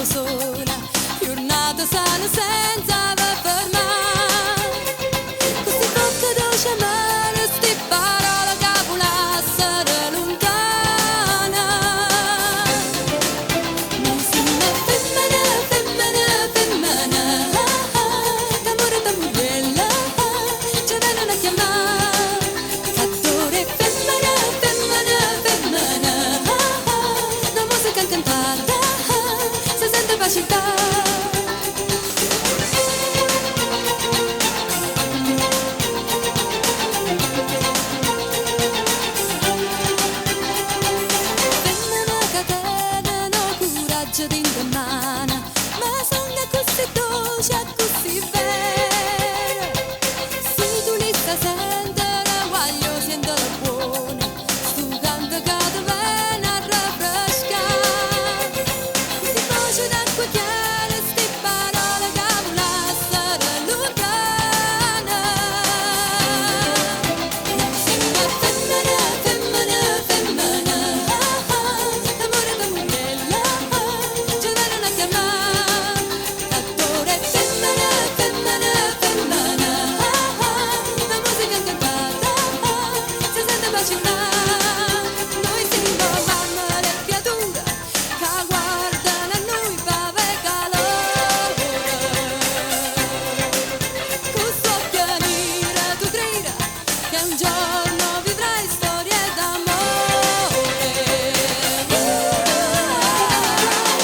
Sola, giornata sana senza fermare. Queste bocche dolci amare, sti parole che volassero lontana. Non si me femmina, femmina, femmina, d'amore da bella, ci vengono a chiamare. Cattore femmina, femmina, femmina, la musica cantata. Città. Femmina che tengono coraggio di indomana, ma sono così dolci e così vere. Se tu li stai sentendo, voglio sentire buone, stu canto che ti viene a rinfrescare. Queste voci d'acqua chiara, sti parole che volassero lontana. Non si me femmina, femmina, femmina, d'amore da mugliella, ci vengono a chiamare. Cattore femmina, femmina, femmina, la musica cantata, si sente per città. Noi siamo mamma e creatura che guardano a noi per avere calore. Questo pianire tu creda che un giorno vivrai storie d'amore.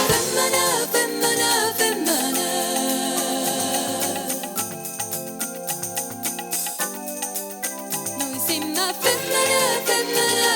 Femmina, femmina, femmina. Noi siamo femmina, femmina,